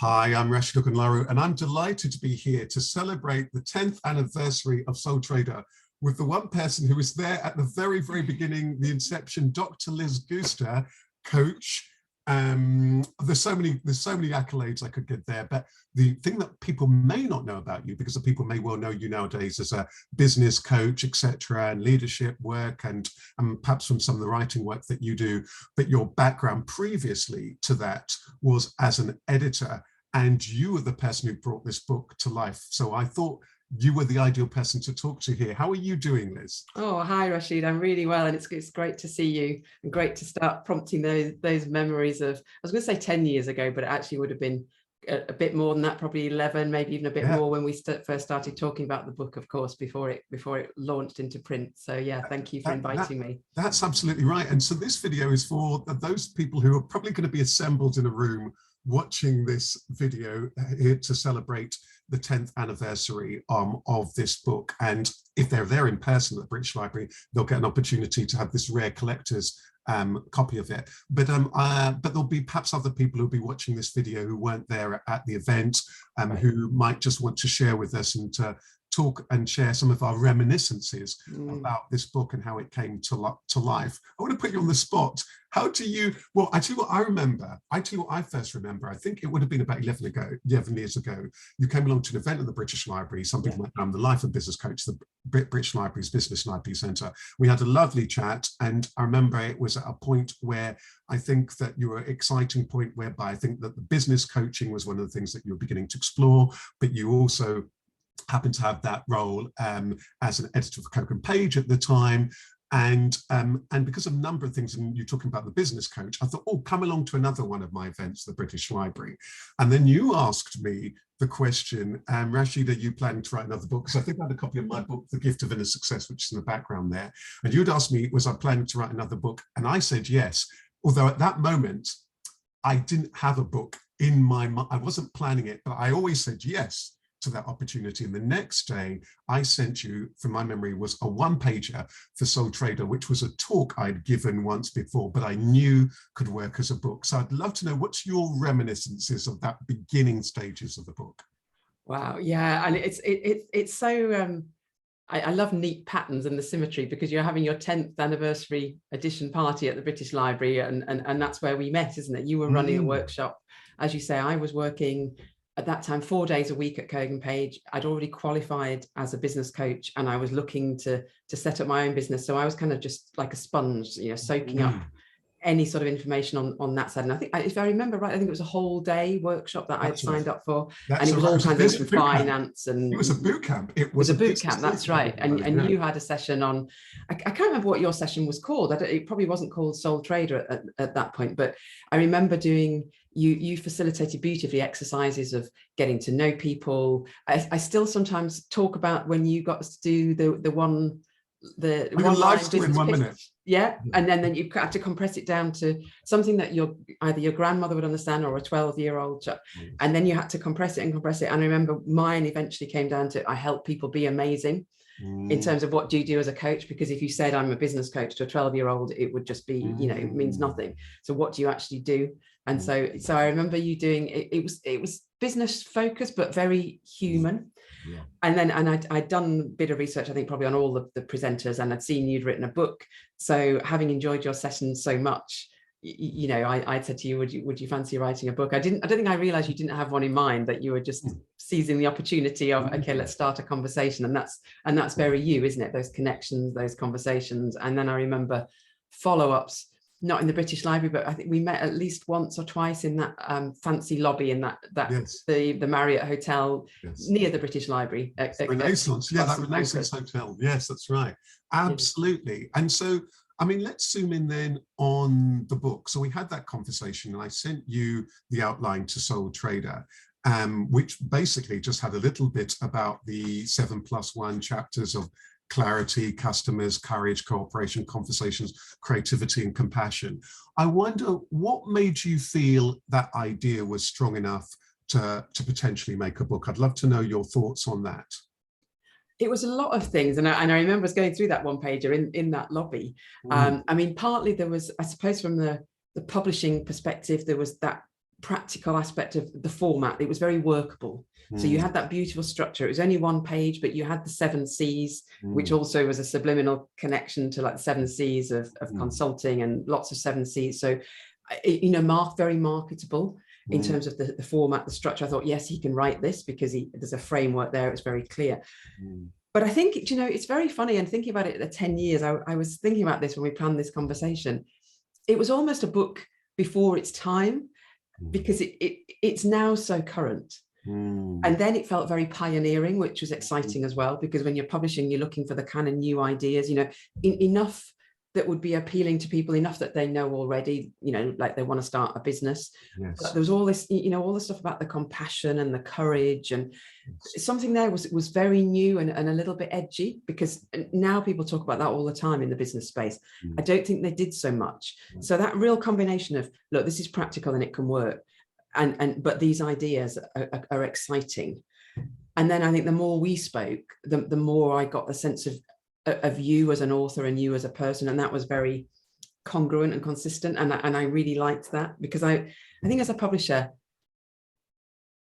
Hi, I'm Rasheed Ogunlaru, and I'm delighted to be here to celebrate the 10th anniversary of Soul Trader with the one person who was there at the very, very beginning, the inception, Dr. Liz Gooster, coach. There's so many accolades I could get there, but the thing that people may not know about you, because the people may well know you nowadays as a business coach, etc., and leadership work, and perhaps from some of the writing work that you do, but your background previously to that was as an editor, and you were the person who brought this book to life. So I thought you were the ideal person to talk to here. How are you doing, Liz? Oh, hi, Rasheed. I'm really well, and it's great to see you, and great to start prompting those memories of, I was going to say 10 years ago, but it actually would have been a bit more than that, probably 11, maybe even a bit more, when we first started talking about the book, of course, before it launched into print. So yeah, thank you for inviting me. That's absolutely right. And so this video is for those people who are probably going to be assembled in a room watching this video here to celebrate the 10th anniversary of this book. And if they're there in person at the British Library, they'll get an opportunity to have this rare collector's copy of it. But there'll be perhaps other people who'll be watching this video who weren't there at the event, who might just want to share with us and to talk and share some of our reminiscences about this book and how it came to life. I want to put you on the spot. How do you, well, I tell you what I remember. I tell you what I first remember. I think it would have been about 11 years ago. You came along to an event at the British Library, something like the Life of Business Coach, the British Library's Business Library Centre. We had a lovely chat, and I remember it was at a point where I think that you were an exciting point whereby I think that the business coaching was one of the things that you were beginning to explore, but you also happened to have that role as an editor for Coke and Page at the time. And because of a number of things, and you're talking about the business coach, I thought, oh, come along to another one of my events, the British Library. And then you asked me the question, Rasheed, are you planning to write another book? Because I think I had a copy of my book, The Gift of Inner Success, which is in the background there. And you'd asked me, was I planning to write another book? And I said yes, although at that moment, I didn't have a book in my mind. I wasn't planning it, but I always said yes to that opportunity. And the next day I sent you, from my memory, was a one-pager for Soul Trader, which was a talk I'd given once before, but I knew could work as a book. So I'd love to know, what's your reminiscences of that beginning stages of the book? Wow, yeah, and it's so I love neat patterns and the symmetry, because you're having your 10th anniversary edition party at the British Library, and that's where we met, isn't it? You were running a workshop. As you say, I was working at that time 4 days a week at Coke and Page. I'd already qualified as a business coach, and I was looking to set up my own business. So I was kind of just like a sponge, you know, soaking up any sort of information on that side. And I think, if I remember right, I think it was a whole day workop that I'd signed up for, and it was all kinds of finance, and it was a boot camp. It was a boot camp, that's right. And you had a session on, I can't remember what your session was called. It probably wasn't called Soul Trader at that point, but I remember doing, you facilitated beautifully exercises of getting to know people. I still sometimes talk about when you got to do the one live stream in 1 minute. Yeah, and then you had to compress it down to something that either your grandmother would understand or a 12-year-old child, and then you had to compress it. And I remember mine eventually came down to, I help people be amazing in terms of what do you do as a coach, because if you said I'm a business coach to a 12-year-old, it would just be, you know, it means nothing. So what do you actually do? And so I remember you doing it was business focused but very human. Yeah. And I'd done a bit of research, I think probably on all the presenters, and I'd seen you'd written a book. So having enjoyed your sessions so much, you know, I said to you, would you fancy writing a book? I don't think I realized you didn't have one in mind, that you were just seizing the opportunity of, okay, let's start a conversation. And that's very you, isn't it? Those connections, those conversations. And then I remember follow-ups, not in the British Library, but I think we met at least once or twice in that fancy lobby in that the Marriott Hotel near the British Library. Renaissance, that Renaissance Hotel. Yes, that's right. Absolutely. Yeah. And so, I mean, let's zoom in then on the book. So we had that conversation, and I sent you the outline to Soul Trader, which basically just had a little bit about the 7+1 chapters of clarity, customers, courage, cooperation, conversations, creativity, and compassion. I wonder, what made you feel that idea was strong enough to potentially make a book? I'd love to know your thoughts on that. It was a lot of things, and I remember us going through that one pager in that lobby. I mean, partly there was, I suppose, from the publishing perspective, there was that practical aspect of the format. It was very workable. So you had that beautiful structure. It was only one page, but you had the 7 C's, which also was a subliminal connection to like the 7 C's of consulting, and lots of 7 C's. So, you know, very marketable in terms of the format, the structure. I thought, yes, he can write this because there's a framework there. It's very clear. But I think, you know, it's very funny, and thinking about it at 10 years, I was thinking about this when we planned this conversation. It was almost a book before its time, because it's now so current. And then it felt very pioneering, which was exciting as well, because when you're publishing, you're looking for the kind of new ideas, you know, enough that would be appealing to people, enough that they know already, you know, like they want to start a business. Yes. But there was all this, you know, all the stuff about the compassion and the courage, and something there was very new and a little bit edgy, because now people talk about that all the time in the business space. I don't think they did so much. So that real combination of, look, this is practical and it can work, but these ideas are exciting. And then I think the more we spoke, the more I got the sense of you as an author and you as a person, and that was very congruent and consistent, and I really liked that, because I think as a publisher,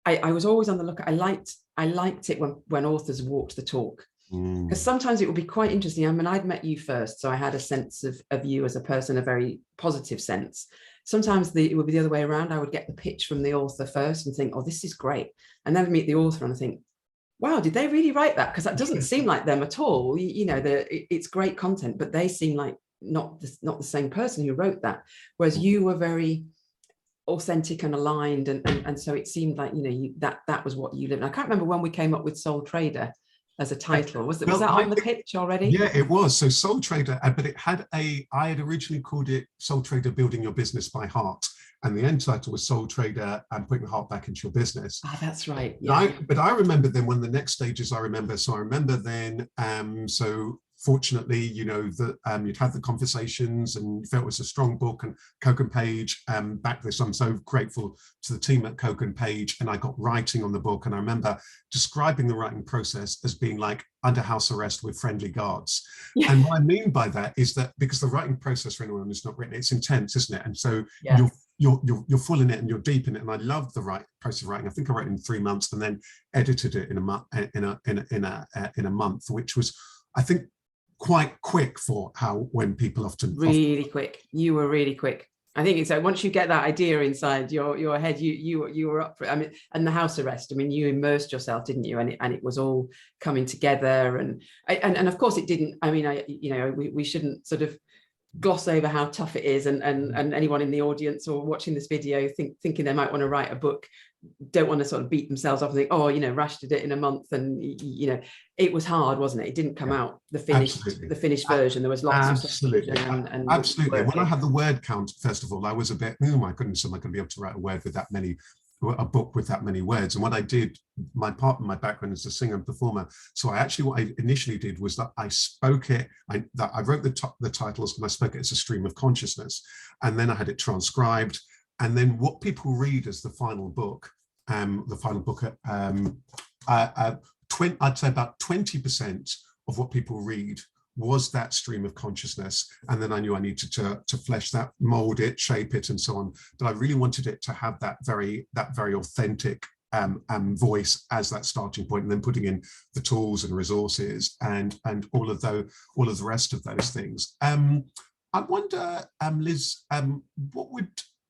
I was always on the lookout. I liked it when authors walked the talk, because sometimes it would be quite interesting. I mean, I'd met you first, so I had a sense of you as a person, a very positive sense. Sometimes it would be the other way around. I would get the pitch from the author first and think, oh, this is great, and then meet the author and I think, wow, did they really write that? Because that doesn't seem like them at all. You know, it's great content, but they seem like not the same person who wrote that. Whereas you were very authentic and aligned, and so it seemed like, you know, that was what you lived. And I can't remember when we came up with Soul Trader as a title. Was that on the pitch already? Yeah, it was. So Soul Trader, but I had originally called it Soul Trader Building Your Business by Heart. And the end title was Soul Trader and Putting the Heart Back into Your Business. Ah, that's right. Yeah. But I remember then when the next stages I remember then, so fortunately, you know, that you'd had the conversations and you felt it was a strong book, and Coke and Page backed this. I'm so grateful to the team at Coke and Page, and I got writing on the book. And I remember describing the writing process as being like under house arrest with friendly guards. Yeah. And what I mean by that is that because the writing process for anyone who's not written, it's intense, isn't it? And so you're full in it and you're deep in it. And I love the process of writing. I think I wrote it in 3 months and then edited it in a month, which was, I think, quite quick for when people often quick. You were really quick. I think it's like once you get that idea inside your head, you were up for it. I mean, and the house arrest, I mean, you immersed yourself, didn't you? And it was all coming together, and of course it didn't. I mean, we shouldn't sort of gloss over how tough it is, and anyone in the audience or watching this video thinking they might want to write a book don't want to sort of beat themselves up and think, oh, you know, Rash did it in a month, and you know, it was hard, wasn't it? It didn't come out the finished version. There was lots of absolutely. When I had the word count, first of all, I was a bit, oh my goodness, am I going to be able to write a book with that many words? And what I did, my background is a singer and performer. So what I initially did was that I spoke it, I wrote the titles and I spoke it as a stream of consciousness. And then I had it transcribed. And then what people read as the final book, I'd say about 20% of what people read was that stream of consciousness. And then I knew I needed to flesh that, mold it, shape it, and so on. But I really wanted it to have that very authentic voice as that starting point, and then putting in the tools and resources and all of the rest of those things. I wonder, Liz,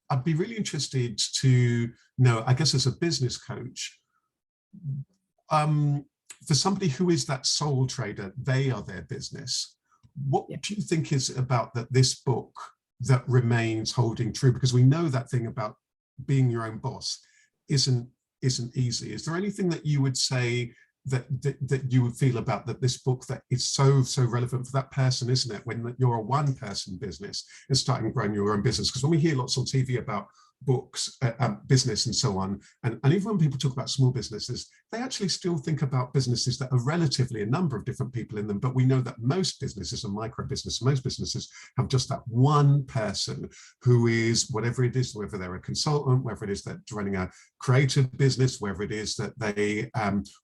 I'd be really interested to know, I guess as a business coach, for somebody who is that soul trader, they are their business. What do you think is about this book that remains holding true? Because we know that thing about being your own boss isn't easy. Is there anything that you would say that you would feel about this book that is so relevant for that person, isn't it? When you're a one-person business and starting growing your own business, because when we hear lots on TV about books, business and so on, and even when people talk about small businesses, they actually still think about businesses that are relatively a number of different people in them. But we know that most businesses are micro business. Most businesses have just that one person who is whatever it is, whether they're a consultant, whether it is that running a creative business, whether it is that they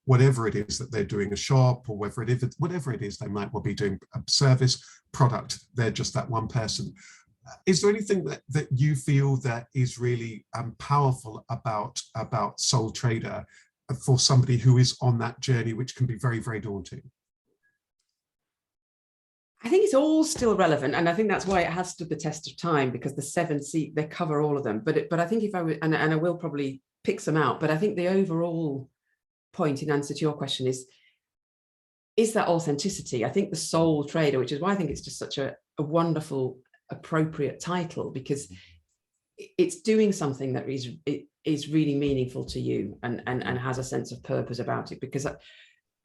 whatever it is that they're doing a shop, or whatever it is they might well be doing a service product. They're just that one person. is there anything that you feel that is really powerful about Sole Trader for somebody who is on that journey, which can be very, very daunting? I think it's all still relevant, and I think that's why it has stood the test of time, because the 7 C's, they cover all of them. But I think if I would, and I will probably pick some out, but I think the overall point in answer to your question is that authenticity. I think the Sole Trader, which is why I think it's just such a wonderful, appropriate title, because it's doing something that is really meaningful to you and has a sense of purpose about it, because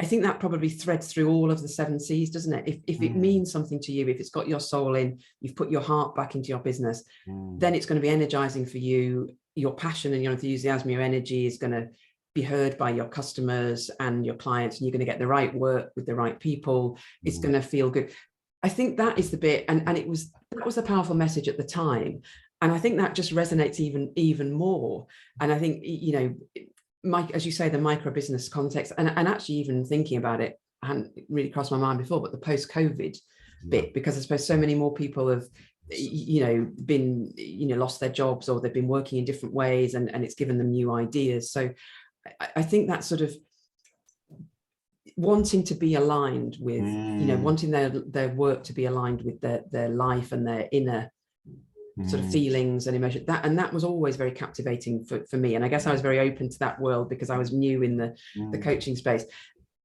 I think that probably threads through all of the 7 C's, doesn't it? If it means something to you, if it's got your soul in, you've put your heart back into your business, then it's going to be energizing for you. Your passion and your enthusiasm, your energy is going to be heard by your customers and your clients, and you're going to get the right work with the right people. It's going to feel good. I think that is the bit, and that was a powerful message at the time. And I think that just resonates even more. And I think, as you say, the micro business context, and actually even thinking about it, I hadn't really crossed my mind before, but the post-COVID bit, because I suppose so many more people have, been, lost their jobs, or they've been working in different ways, and it's given them new ideas. So I think that sort of wanting to be aligned with, wanting their work to be aligned with their life and their inner sort of feelings and emotion, that was always very captivating for me. And I guess I was very open to that world because I was new in the coaching space.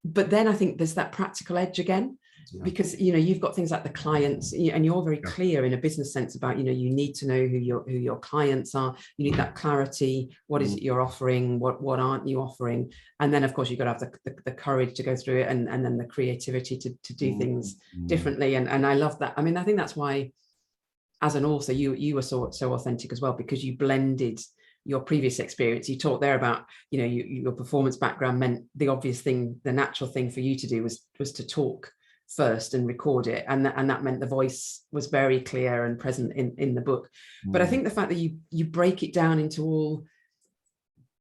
But then I think there's that practical edge again, because you've got things like the clients, and you're very clear in a business sense about, you need to know who your clients are. You need that clarity. What is it you're offering? What aren't you offering? And then of course you've got to have the courage to go through it, and then the creativity to do things differently. And I love that. I mean, I think that's why, as an author, you were so authentic as well, because you blended your previous experience. You talked there about, your performance background meant the obvious thing, the natural thing for you to do was to talk first and record it. And that meant the voice was very clear and present in the book. But I think the fact that you break it down into all,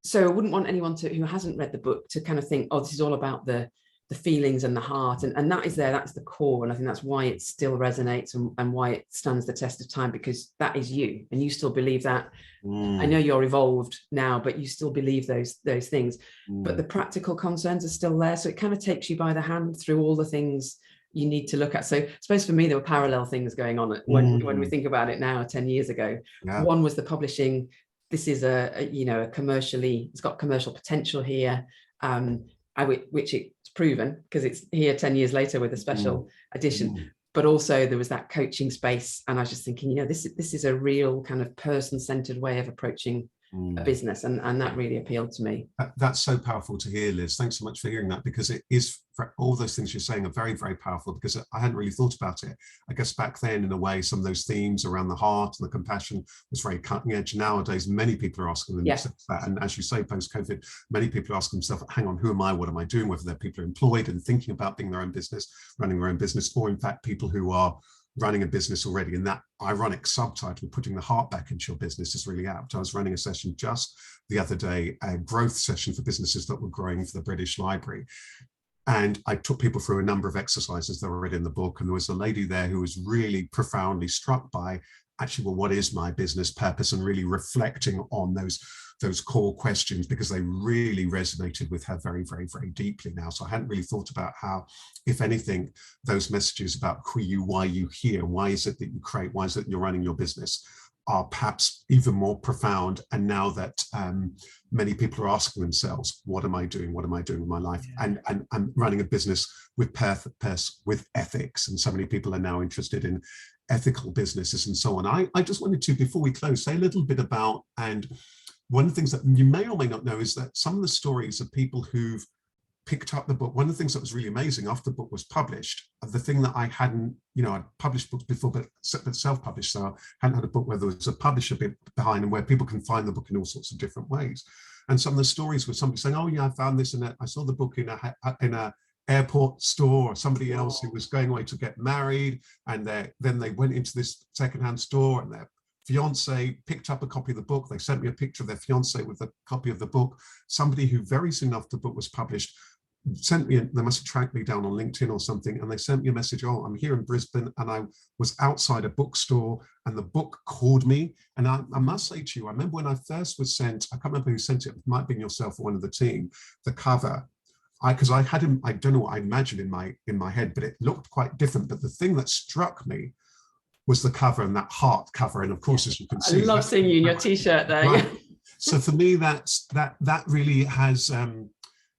so I wouldn't want anyone who hasn't read the book to kind of think, oh, this is all about the feelings and the heart, and that is there, that's the core. And I think that's why it still resonates and why it stands the test of time, because that is you, and you still believe that. I know you're evolved now, but you still believe those things, but the practical concerns are still there. So it kind of takes you by the hand through all the things you need to look at. So I suppose for me, there were parallel things going on when we think about it now, 10 years ago. One was the publishing. This is a commercially, it's got commercial potential here, which it's proven, because it's here 10 years later with a special edition. But also there was that coaching space, and I was just thinking, this is a real kind of person-centered way of approaching a business, and that really appealed to me. That's so powerful to hear, Liz. Thanks so much for hearing that, because it is, all those things you're saying are very, very powerful, because I hadn't really thought about it. I guess back then, in a way, some of those themes around the heart and the compassion was very cutting edge. Nowadays, many people are asking themselves that. And as you say, post-COVID, many people are asking themselves, hang on, who am I? What am I doing? Whether they're people employed and thinking about being their own business, running their own business, or in fact, people who are running a business already. And that ironic subtitle, putting the heart back into your business, is really apt. I was running a session just the other day, a growth session for businesses that were growing for the British Library. And I took people through a number of exercises that were already in the book. And there was a lady there who was really profoundly struck by, actually, well, what is my business purpose? And really reflecting on those core questions, because they really resonated with her very, very, very deeply now. So I hadn't really thought about how, if anything, those messages about who you, why you here, why is it that you create, why is it that you're running your business, are perhaps even more profound. And now that many people are asking themselves, what am I doing? What am I doing with my life? And I'm running a business with purpose, with ethics. And so many people are now interested in ethical businesses and so on. I just wanted to, before we close, say a little bit about, and one of the things that you may or may not know is that some of the stories of people who've picked up the book, one of the things that was really amazing after the book was published, the thing that I hadn't, I'd published books before, but self-published, so I hadn't had a book where there was a publisher bit behind and where people can find the book in all sorts of different ways. And some of the stories were somebody saying, oh yeah, I found this, and I saw the book in a airport store, or somebody else who was going away to get married, and then they went into this secondhand store, and their fiance picked up a copy of the book. They sent me a picture of their fiance with a copy of the book. Somebody who very soon after the book was published sent me, they must have tracked me down on LinkedIn or something, and they sent me a message, oh, I'm here in Brisbane, and I was outside a bookstore, and the book called me. And I must say to you, I remember when I first was sent, I can't remember who sent it, it might have been yourself or one of the team, the cover, because I had him, I don't know what I imagined in my head, but it looked quite different. But the thing that struck me was the cover, and that heart cover. And of course, as you can see, I love seeing you in your t-shirt there. Right. So for me, that really has,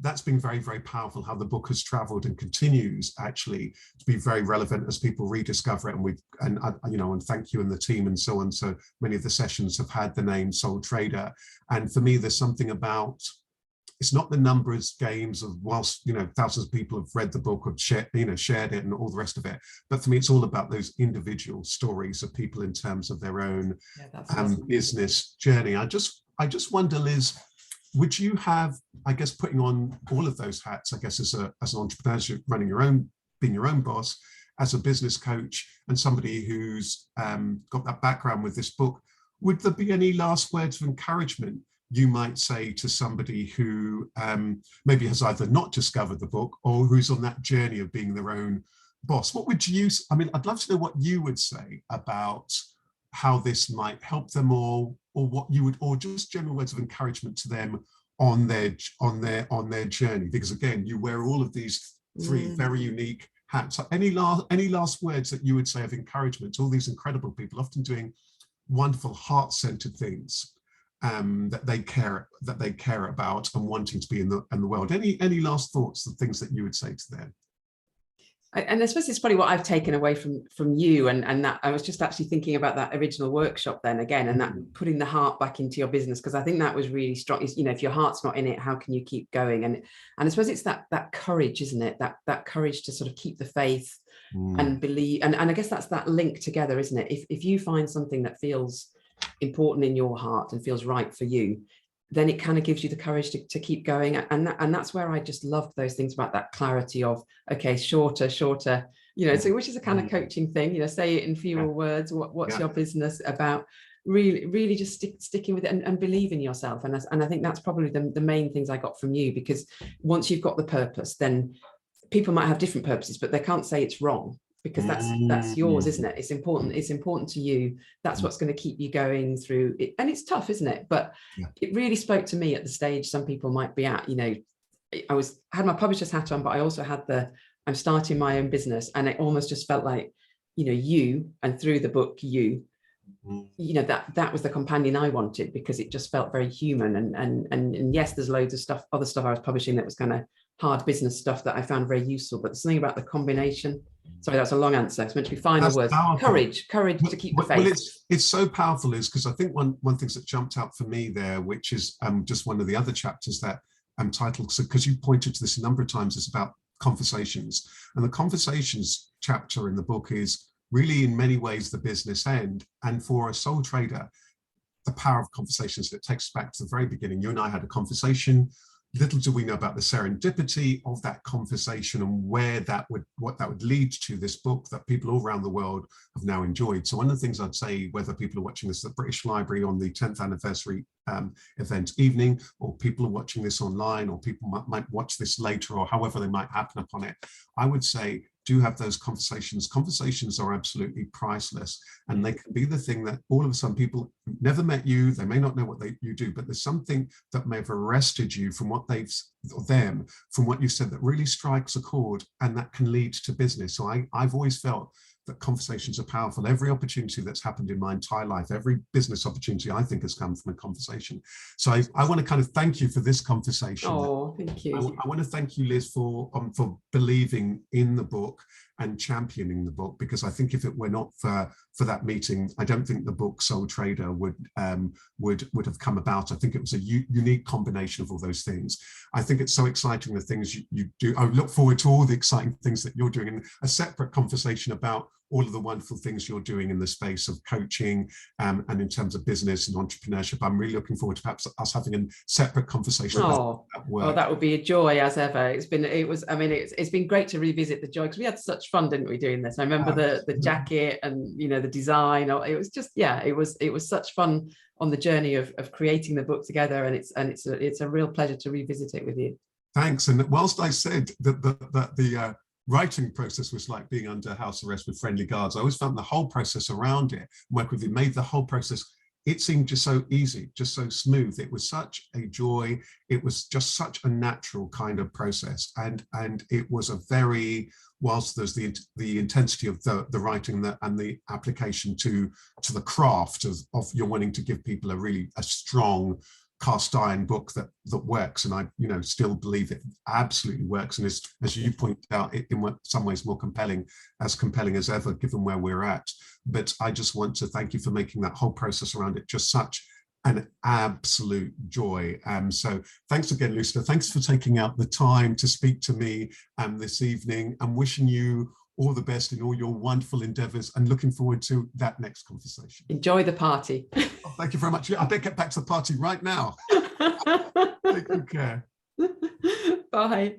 that's been very, very powerful, how the book has traveled and continues actually to be very relevant as people rediscover it. And thank you and the team and so on. So many of the sessions have had the name Soul Trader. And for me, there's something about, it's not the numbers games of whilst, thousands of people have read the book or shared it and all the rest of it. But for me, it's all about those individual stories of people in terms of their own business journey. I just wonder, Liz, would you have, I guess, putting on all of those hats, I guess, as an entrepreneur, running your own, being your own boss, as a business coach, and somebody who's got that background with this book, would there be any last words of encouragement you might say to somebody who maybe has either not discovered the book or who's on that journey of being their own boss? What would you, I'd love to know what you would say about how this might help them, or what you would, or just general words of encouragement to them on their journey, because again, you wear all of these three very unique hats. Any last words that you would say of encouragement to all these incredible people, often doing wonderful heart-centered things that they care about and wanting to be in the world? Any last thoughts, the things that you would say to them? And I suppose it's probably what I've taken away from you, and that I was just actually thinking about that original workshop then again, and that putting the heart back into your business, because I think that was really strong. If your heart's not in it, how can you keep going? And I suppose it's that courage, isn't it? That courage to sort of keep the faith and believe, and I guess that's that link together, isn't it? If you find something that feels important in your heart and feels right for you, then it kind of gives you the courage to keep going. And that's where I just loved those things about that clarity of, okay, shorter, so which is a kind of coaching thing, say it in fewer words. What's your business about? Really just sticking with it and believe in yourself. And I think that's probably the main things I got from you, because once you've got the purpose, then people might have different purposes, but they can't say it's wrong, because that's yours, isn't it? It's important to you. That's what's going to keep you going through it. And it's tough, isn't it? But it really spoke to me at the stage some people might be at. I had my publisher's hat on, but I also had I'm starting my own business, and it almost just felt like, you, and through the book, that was the companion I wanted, because it just felt very human. And yes, there's loads of other stuff I was publishing that was kind of hard business stuff that I found very useful, but there's something about the combination. Sorry, that's a long answer. It's meant to be final words. Courage to keep the faith. Well, it's so powerful, Liz, because I think one thing that jumped out for me there, which is just one of the other chapters that I'm titled, because you pointed to this a number of times, is about conversations. And the conversations chapter in the book is really in many ways the business end. And for a sole trader, the power of conversations, that takes us back to the very beginning. You and I had a conversation. Little do we know about the serendipity of that conversation and what that would lead to, this book that people all around the world have now enjoyed. So one of the things I'd say, whether people are watching this at the British Library on the 10th anniversary event evening, or people are watching this online, or people might watch this later, or however they might happen upon it, I would say, do have those conversations. Conversations are absolutely priceless, and they can be the thing that all of a sudden people never met you, they may not know what you do, but there's something that may have arrested you from what from what you said, that really strikes a chord, and that can lead to business. So I've always felt that conversations are powerful. Every opportunity that's happened in my entire life, every business opportunity, I think, has come from a conversation. So I want to kind of thank you for this conversation. Oh, thank you. I want to thank you, Liz, for believing in the book and championing the book, because I think if it were not for that meeting, I don't think the book Soul Trader would have come about. I think it was a unique combination of all those things. I think it's so exciting, the things you do. I look forward to all the exciting things that you're doing, and a separate conversation about all of the wonderful things you're doing in the space of coaching and in terms of business and entrepreneurship. I'm really looking forward to perhaps us having a separate conversation about that work. Oh, that would be a joy as ever. It's been great to revisit the joy, because we had such fun, didn't we, doing this? I remember the jacket and the design. It was just, it was such fun on the journey of creating the book together, and it's a real pleasure to revisit it with you. Thanks. And whilst I said that the writing process was like being under house arrest with friendly guards, I always found the whole process around it, work with it, made the whole process, it seemed just so easy, just so smooth. It was such a joy. It was just such a natural kind of process. And it was a very, whilst there's the intensity of the writing and the application to the craft of you're wanting to give people a strong cast iron book that works, and I still believe it absolutely works, and is, as you point out, in some ways more compelling as ever given where we're at. But I just want to thank you for making that whole process around it just such an absolute joy. So thanks again, Lucia. Thanks for taking out the time to speak to me this evening. I'm wishing you all the best in all your wonderful endeavors and looking forward to that next conversation. Enjoy the party. Oh, thank you very much. I better get back to the party right now. Take good care. Bye.